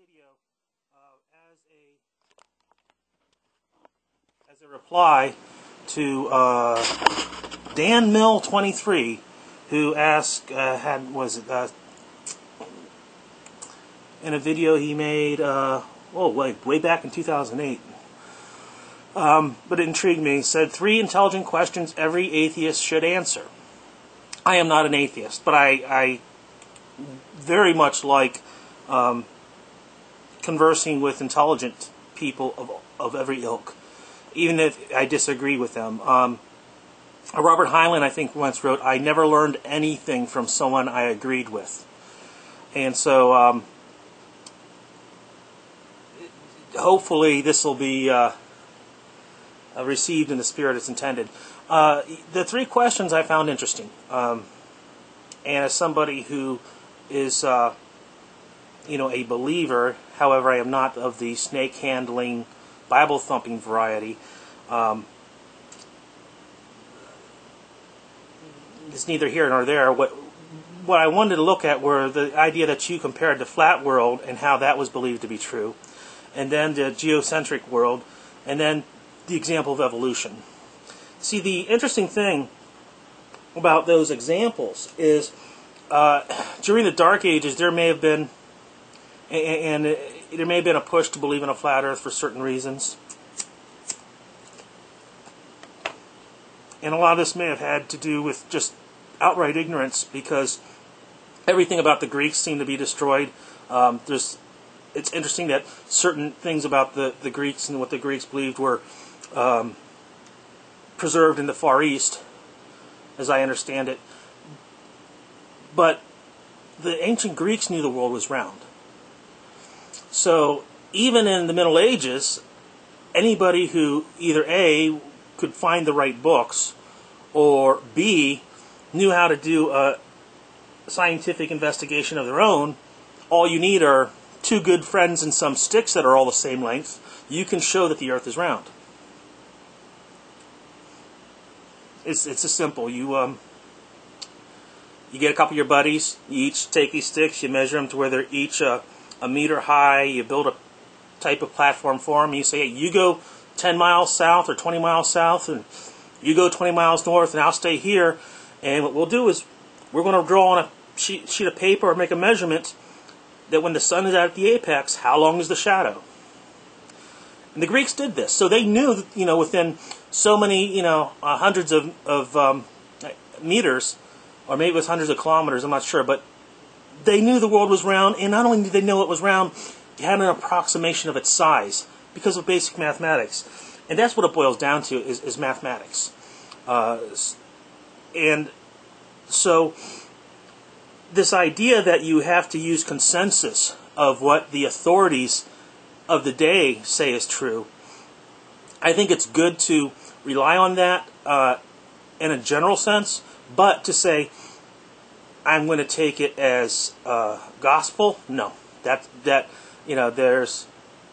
video as a reply to Danmill23, who asked, in a video he made, way back in 2008. But it intrigued me. He said, 3 intelligent questions every atheist should answer. I am not an atheist, but I very much like conversing with intelligent people of every ilk, even if I disagree with them. Robert Heinlein, I think, once wrote, "I never learned anything from someone I agreed with." And so hopefully this will be received in the spirit it's intended. The 3 questions I found interesting. And as somebody who is a believer, however I am not of the snake-handling, Bible-thumping variety, it's neither here nor there. What I wanted to look at were the idea that you compared the flat world and how that was believed to be true, and then the geocentric world, and then the example of evolution. See, the interesting thing about those examples is during the Dark Ages there may have been a push to believe in a flat Earth for certain reasons, and a lot of this may have had to do with just outright ignorance, because everything about the Greeks seemed to be destroyed. It's interesting that certain things about the Greeks and what the Greeks believed were preserved in the Far East, as I understand it. But the ancient Greeks knew the world was round. So even in the Middle Ages, anybody who either A, could find the right books, or B, knew how to do a scientific investigation of their own, all you need are 2 good friends and some sticks that are all the same length. You can show that the Earth is round. It's as simple. You get a couple of your buddies, you each take these sticks, you measure them to where they're each a meter high, you build a type of platform for them, and you say, hey, you go 10 miles south or 20 miles south, and you go 20 miles north, and I'll stay here, and what we'll do is we're going to draw on a sheet of paper or make a measurement that when the sun is at the apex, how long is the shadow? And the Greeks did this, so they knew that, within so many, hundreds of meters, or maybe it was hundreds of kilometers, I'm not sure, but they knew the world was round, and not only did they know it was round, they had an approximation of its size because of basic mathematics. And that's what it boils down to, is mathematics. And so this idea that you have to use consensus of what the authorities of the day say is true, I think it's good to rely on that in a general sense, but to say, I'm going to take it as gospel, no. There's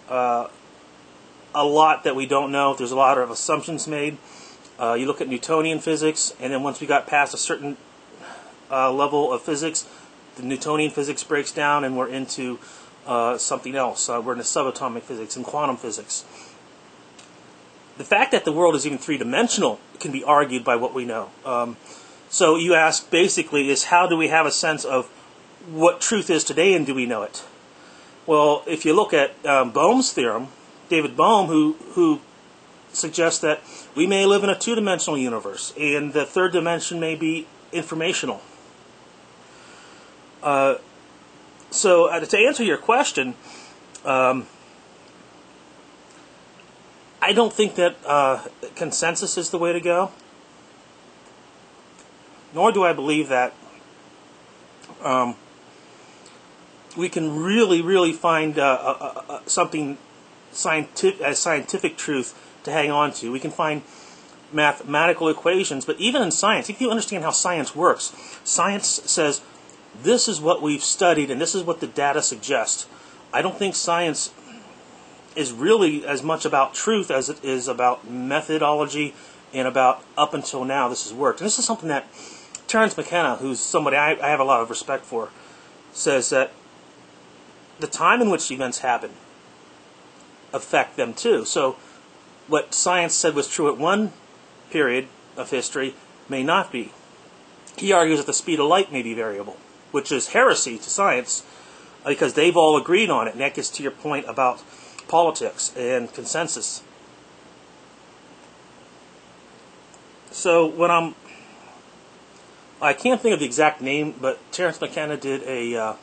a lot that we don't know. There's a lot of assumptions made. You look at Newtonian physics, and then once we got past a certain level of physics, the Newtonian physics breaks down, and we're into something else. We're into subatomic physics and quantum physics. The fact that the world is even 3-dimensional can be argued by what we know. So you ask, basically, is how do we have a sense of what truth is today, and do we know it? Well, if you look at Bohm's theorem, David Bohm, who suggests that we may live in a 2-dimensional universe, and the 3rd dimension may be informational. So to answer your question, I don't think that consensus is the way to go, nor do I believe that we can really find something scientific truth to hang on to. We can find mathematical equations, but even in science, if you understand how science works, science says, this is what we've studied and this is what the data suggests. I don't think science is really as much about truth as it is about methodology and about up until now this has worked. And this is something that Terence McKenna, who's somebody I have a lot of respect for, says that the time in which events happen affect them too. So what science said was true at one period of history may not be. He argues that the speed of light may be variable, which is heresy to science, because they've all agreed on it. And that gets to your point about politics and consensus. So I can't think of the exact name, but Terence McKenna did a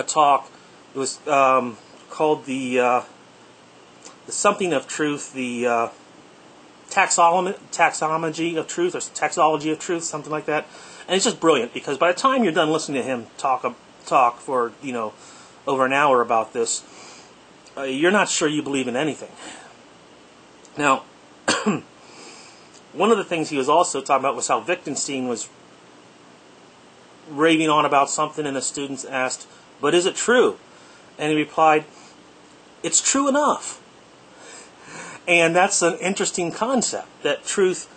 talk. It was called the something of truth, the taxonomy of truth, or taxology of truth, something like that. And it's just brilliant, because by the time you're done listening to him talk for over an hour about this, you're not sure you believe in anything. Now, one of the things he was also talking about was how Wittgenstein was raving on about something, and the students asked, "But is it true?" And he replied, "It's true enough." And that's an interesting concept, that truth,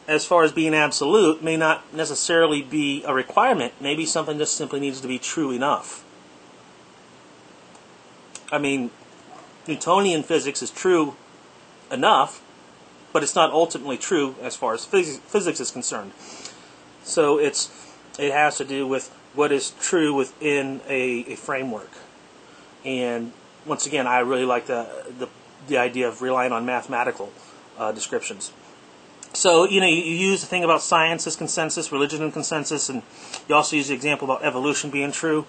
as far as being absolute, may not necessarily be a requirement. Maybe something just simply needs to be true enough. I mean, Newtonian physics is true enough, but it's not ultimately true as far as physics is concerned. So it has to do with what is true within a framework. And once again, I really like the idea of relying on mathematical descriptions. So, you use the thing about science as consensus, religion and consensus, and you also use the example about evolution being true.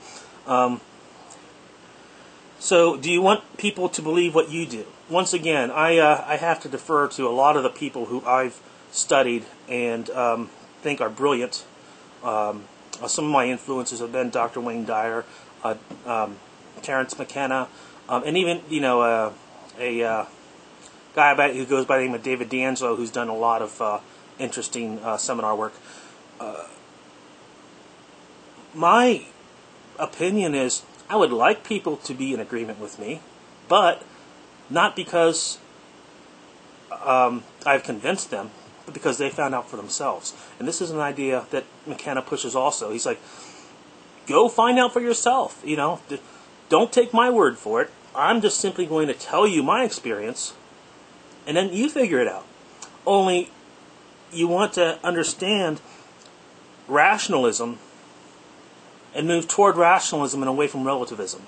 So, do you want people to believe what you do? Once again, I have to defer to a lot of the people who I've studied and think are brilliant. Some of my influences have been Dr. Wayne Dyer, Terence McKenna, and even, a guy who goes by the name of David D'Angelo, who's done a lot of interesting seminar work. My opinion is, I would like people to be in agreement with me, but not because I've convinced them, but because they found out for themselves. And this is an idea that McKenna pushes also. He's like, go find out for yourself. Don't take my word for it. I'm just simply going to tell you my experience, and then you figure it out. Only you want to understand rationalism and move toward rationalism and away from relativism.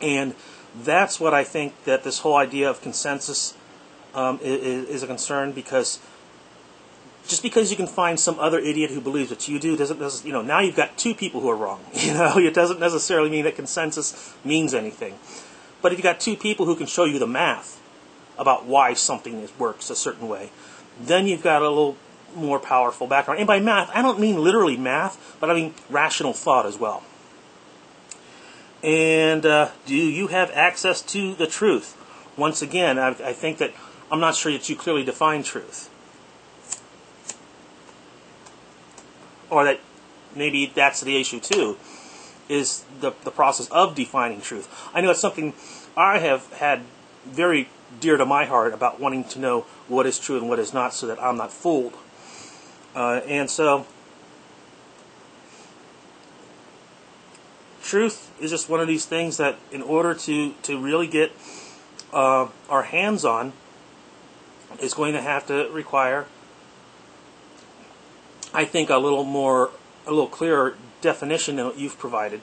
And that's what I think that this whole idea of consensus is a concern, because just because you can find some other idiot who believes what you do doesn't now you've got two people who are wrong. It doesn't necessarily mean that consensus means anything. But if you've got two people who can show you the math about why something works a certain way, then you've got a little more powerful background. And by math, I don't mean literally math, but I mean rational thought as well. And do you have access to the truth? Once again, I think that I'm not sure that you clearly define truth. Or that maybe that's the issue too, is the process of defining truth. I know it's something I have had very dear to my heart, about wanting to know what is true and what is not, so that I'm not fooled. And so, truth is just one of these things that, in order to really get our hands on, is going to have to require, I think, a little clearer definition than what you've provided.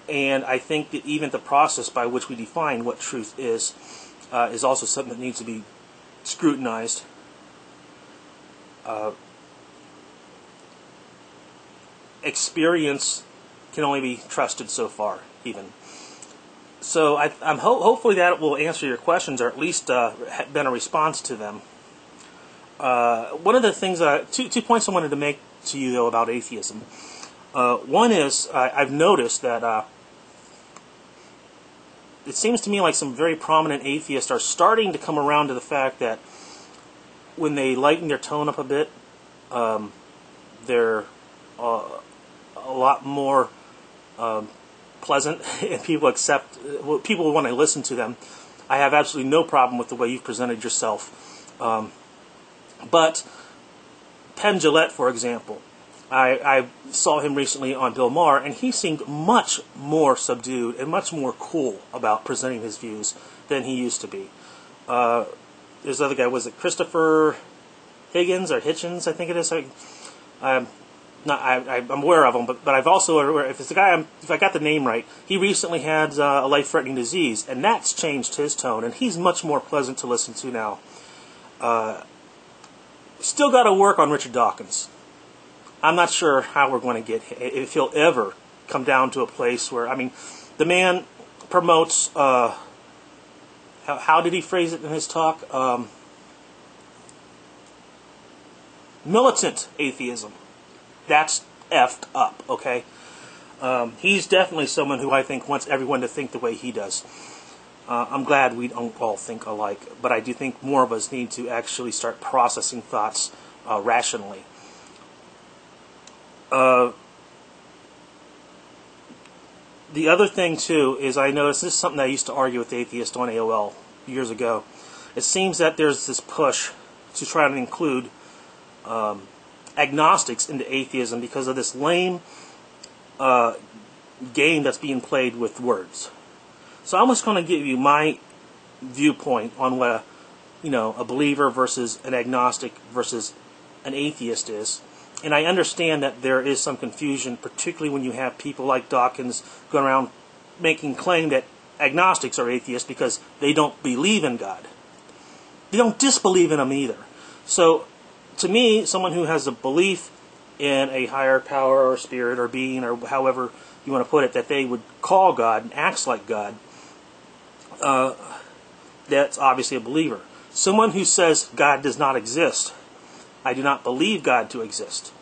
And I think that even the process by which we define what truth is also something that needs to be scrutinized. Experience can only be trusted so far, even. So I'm hopefully that will answer your questions, or at least been a response to them. One of the things, two points I wanted to make to you, though, about atheism. One is, I've noticed that it seems to me like some very prominent atheists are starting to come around to the fact that when they lighten their tone up a bit, they're a lot more pleasant, and people want to listen to them. I have absolutely no problem with the way you've presented yourself. But Penn Jillette, for example, I saw him recently on Bill Maher, and he seemed much more subdued and much more cool about presenting his views than he used to be. There's the other guy, was it Christopher Higgins or Hitchens, I think it is. I'm aware of him, but I've also aware, if it's the guy, if I got the name right, he recently had a life-threatening disease, and that's changed his tone, and he's much more pleasant to listen to now. Still got to work on Richard Dawkins. I'm not sure how we're going to get, if he'll ever come down to a place where, I mean, the man promotes, how did he phrase it in his talk? Militant atheism. That's effed up, okay? He's definitely someone who I think wants everyone to think the way he does. I'm glad we don't all think alike, but I do think more of us need to actually start processing thoughts rationally. The other thing, too, is I noticed, this is something I used to argue with atheists on AOL years ago. It seems that there's this push to try to include agnostics into atheism because of this lame game that's being played with words. So I'm just going to give you my viewpoint on what a believer versus an agnostic versus an atheist is. And I understand that there is some confusion, particularly when you have people like Dawkins going around making claim that agnostics are atheists because they don't believe in God. They don't disbelieve in Him either. So, to me, someone who has a belief in a higher power or spirit or being or however you want to put it, that they would call God and acts like God, that's obviously a believer. Someone who says God does not exist, I do not believe God to exist.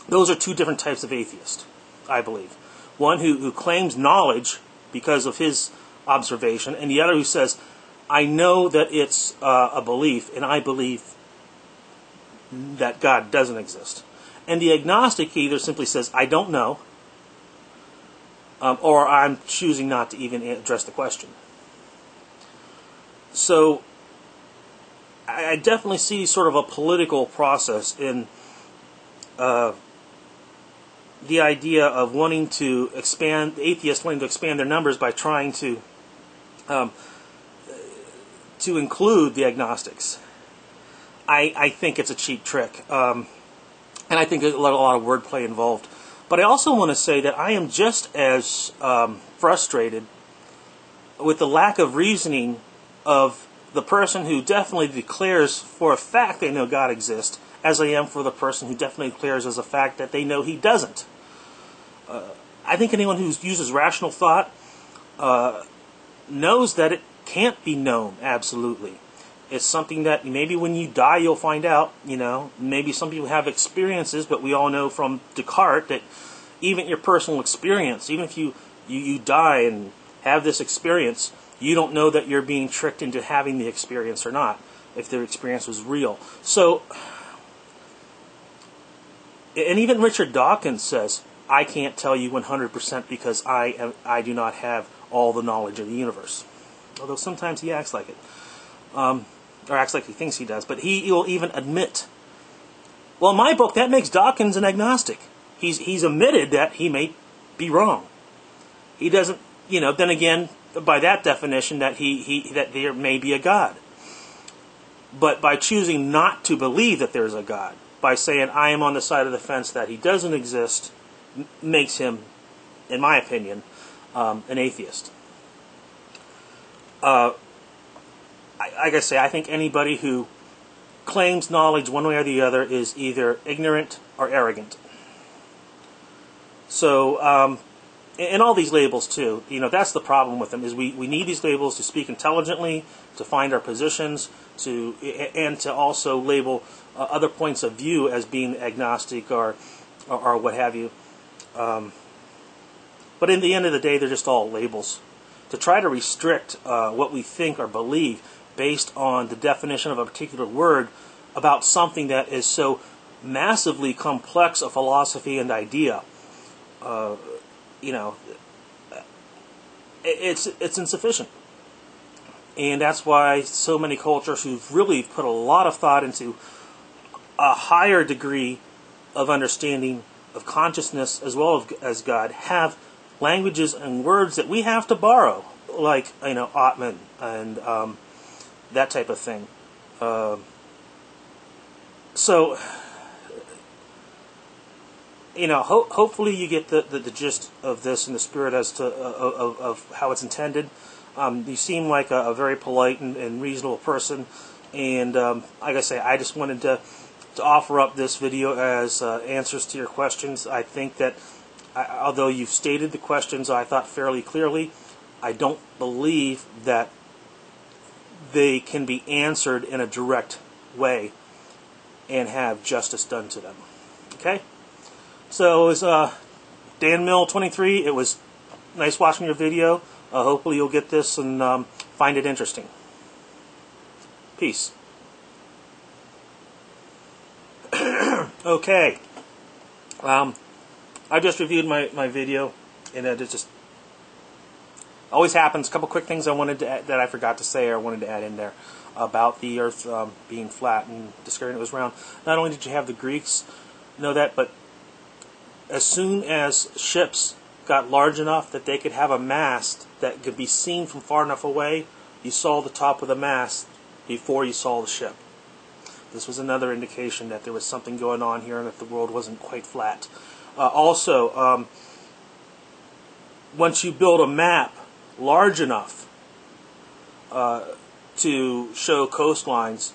Those are two different types of atheist, I believe. One who claims knowledge because of his observation, and the other who says, I know that it's a belief, and I believe that God doesn't exist. And the agnostic either simply says, I don't know, or I'm choosing not to even address the question. So, I definitely see sort of a political process in the idea of wanting to expand, atheists wanting to expand their numbers by trying to include the agnostics. I think it's a cheap trick, and I think there's a lot of wordplay involved. But I also want to say that I am just as frustrated with the lack of reasoning of the person who definitely declares for a fact they know God exists, as I am for the person who definitely declares as a fact that they know He doesn't. I think anyone who uses rational thought knows that it can't be known absolutely. It's something that maybe when you die you'll find out, Maybe some people have experiences, but we all know from Descartes that even your personal experience, even if you die and have this experience, you don't know that you're being tricked into having the experience or not, if the experience was real. So, and even Richard Dawkins says, I can't tell you 100% because I do not have all the knowledge of the universe. Although sometimes he acts like it. Or acts like he thinks he does. But he will even admit, well, in my book, that makes Dawkins an agnostic. He's admitted that he may be wrong. He doesn't, then again, by that definition, that that there may be a God. But by choosing not to believe that there's a God, by saying I am on the side of the fence that He doesn't exist, makes him, in my opinion, an atheist. Like I say, I think anybody who claims knowledge one way or the other is either ignorant or arrogant. So, and all these labels too, that's the problem with them, is we need these labels to speak intelligently, to find our positions, and to also label other points of view as being agnostic or what have you. But in the end of the day, they're just all labels. To try to restrict what we think or believe based on the definition of a particular word about something that is so massively complex a philosophy and idea, it's insufficient. And that's why so many cultures who've really put a lot of thought into a higher degree of understanding of consciousness as well as God have languages and words that we have to borrow, like, Atman and that type of thing. So, hopefully you get the gist of this and the spirit as to of how it's intended. You seem like a very polite and reasonable person, and like I say, I just wanted to offer up this video as answers to your questions. I think that although you've stated the questions, I thought fairly clearly, I don't believe that they can be answered in a direct way and have justice done to them. Okay? So it was Danmill23. It was nice watching your video. Hopefully you'll get this and find it interesting. Peace. Okay. I just reviewed my video, and it just always happens. A couple quick things I wanted to add, that I forgot to say, or I wanted to add in there about the Earth being flat and discovering it was round. Not only did you have the Greeks know that, but as soon as ships got large enough that they could have a mast that could be seen from far enough away, you saw the top of the mast before you saw the ship. This was another indication that there was something going on here and that the world wasn't quite flat. Also, once you build a map large enough to show coastlines,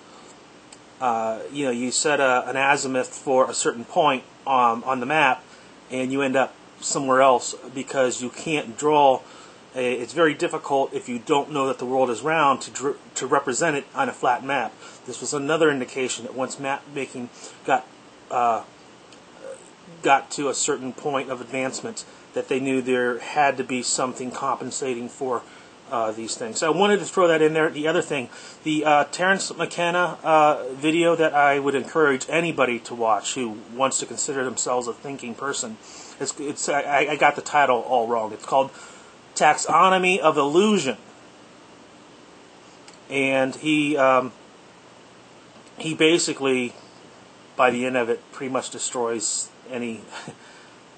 you set an azimuth for a certain point on the map, and you end up somewhere else because you can't draw. It's very difficult if you don't know that the world is round to represent it on a flat map. This was another indication that once map making got to a certain point of advancement, that they knew there had to be something compensating for these things. So I wanted to throw that in there. The other thing, the Terence McKenna video that I would encourage anybody to watch who wants to consider themselves a thinking person. I got the title all wrong. It's called Taxonomy of Illusion, and he basically, by the end of it, pretty much destroys any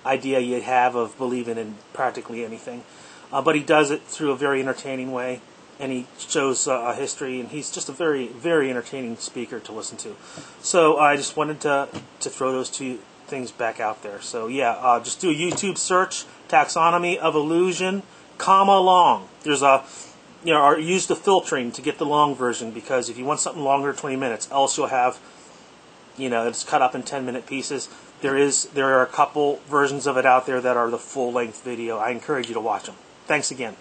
idea you have of believing in practically anything. But he does it through a very entertaining way, and he shows a history, and he's just a very, very entertaining speaker to listen to. So I just wanted to throw those two things back out there. So yeah, just do a YouTube search, Taxonomy of Illusion, comma long. There's a, or use the filtering to get the long version, because if you want something longer, 20 minutes, else you'll have, it's cut up in 10-minute pieces. There are a couple versions of it out there that are the full-length video. I encourage you to watch them. Thanks again.